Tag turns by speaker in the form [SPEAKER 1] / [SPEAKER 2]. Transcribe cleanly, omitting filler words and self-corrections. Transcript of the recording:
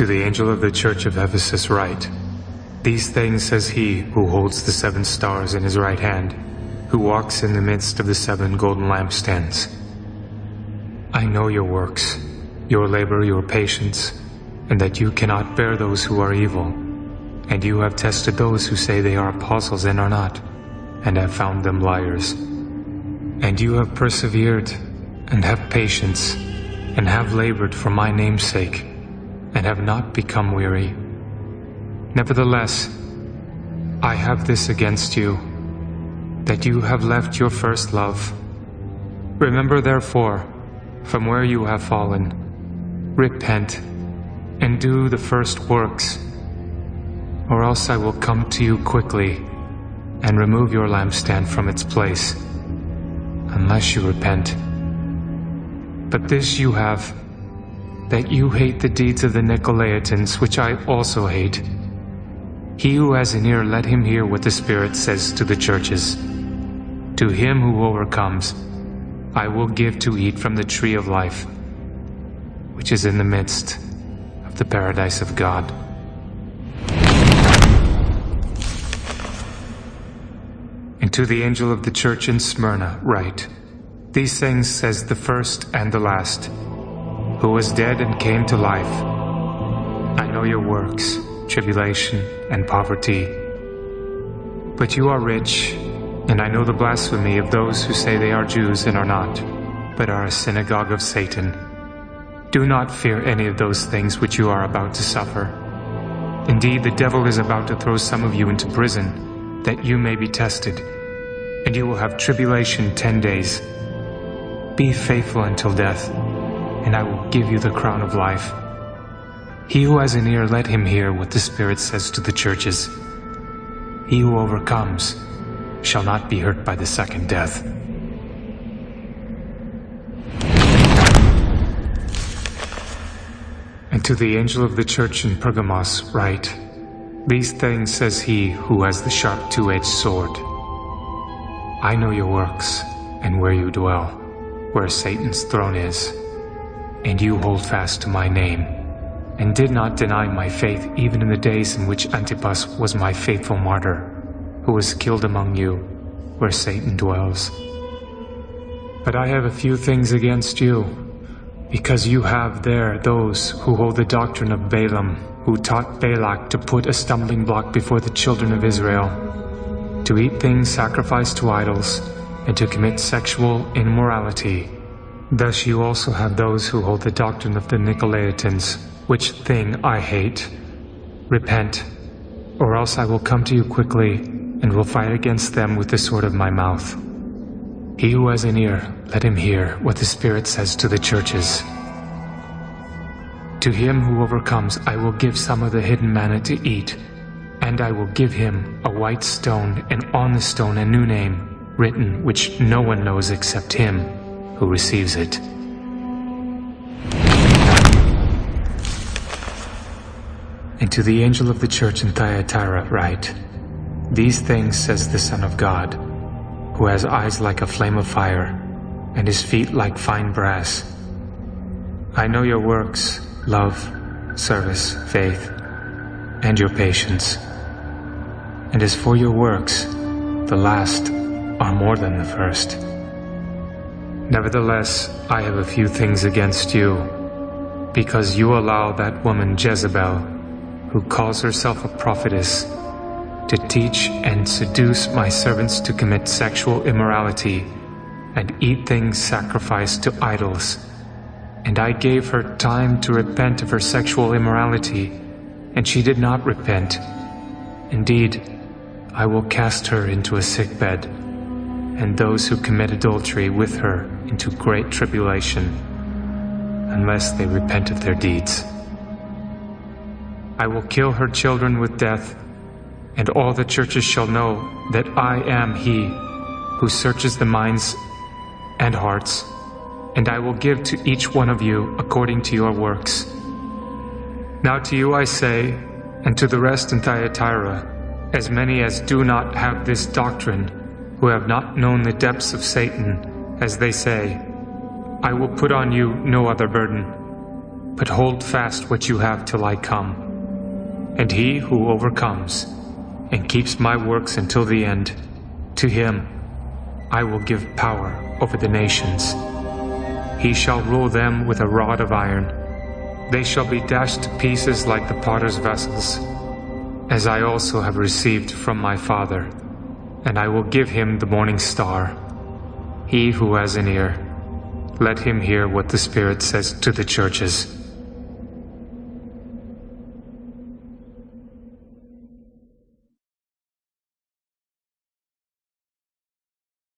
[SPEAKER 1] To the angel of the church of Ephesus write, These things says he who holds the 7 stars in his right hand, who walks in the midst of the 7 golden lampstands. I know your works, your labor, your patience, and that you cannot bear those who are evil. And you have tested those who say they are apostles and are not, and have found them liars. And you have persevered, and have patience, and have labored for my name's sake, and have not become weary. Nevertheless, I have this against you, that you have left your first love. Remember therefore, from where you have fallen, repent, and do the first works, or else I will come to you quickly, and remove your lampstand from its place, unless you repent. But this you have, that you hate the deeds of the Nicolaitans, which I also hate. He who has an ear, let him hear what the Spirit says to the churches. To him who overcomes, I will give to eat from the tree of life, which is in the midst of the paradise of God. And to the angel of the church in Smyrna write, These things says the first and the last, who was dead and came to life. I know your works, tribulation and poverty, but you are rich, and I know the blasphemy of those who say they are Jews and are not, but are a synagogue of Satan. Do not fear any of those things which you are about to suffer. Indeed, the devil is about to throw some of you into prison, that you may be tested, and you will have tribulation 10 days. Be faithful until death, and I will give you the crown of life. He who has an ear, let him hear what the Spirit says to the churches. He who overcomes shall not be hurt by the second death. And to the angel of the church in Pergamos write, These things says he who has the sharp 2-edged sword. I know your works, and where you dwell, where Satan's throne is, and you hold fast to my name, and did not deny my faith even in the days in which Antipas was my faithful martyr, who was killed among you, where Satan dwells. But I have a few things against you, because you have there those who hold the doctrine of Balaam, who taught Balak to put a stumbling block before the children of Israel, to eat things sacrificed to idols, and to commit sexual immorality. Thus you also have those who hold the doctrine of the Nicolaitans, which thing I hate. Repent, or else I will come to you quickly, and will fight against them with the sword of my mouth. He who has an ear, let him hear what the Spirit says to the churches. To him who overcomes, I will give some of the hidden manna to eat, and I will give him a white stone, and on the stone a new name, written, which no one knows except him who receives it. And to the angel of the church in Thyatira write, These things says the Son of God, who has eyes like a flame of fire, and his feet like fine brass. I know your works, love, service, faith, and your patience. And as for your works, the last are more than the first. Nevertheless, I have a few things against you, because you allow that woman Jezebel, who calls herself a prophetess, to teach and seduce my servants to commit sexual immorality and eat things sacrificed to idols. And I gave her time to repent of her sexual immorality, and she did not repent. Indeed, I will cast her into a sickbed, and those who commit adultery with her into great tribulation, unless they repent of their deeds. I will kill her children with death, and all the churches shall know that I am he who searches the minds and hearts, and I will give to each one of you according to your works. Now to you I say, and to the rest in Thyatira, as many as do not have this doctrine, who have not known the depths of Satan, as they say, I will put on you no other burden. but hold fast what you have till I come. And he who overcomes and keeps my works until the end, to him I will give power over the nations. He shall rule them with a rod of iron. They shall be dashed to pieces like the potter's vessels, as I also have received from my Father, and I will give him the morning star. He who has an ear, let him hear what the Spirit says to the churches.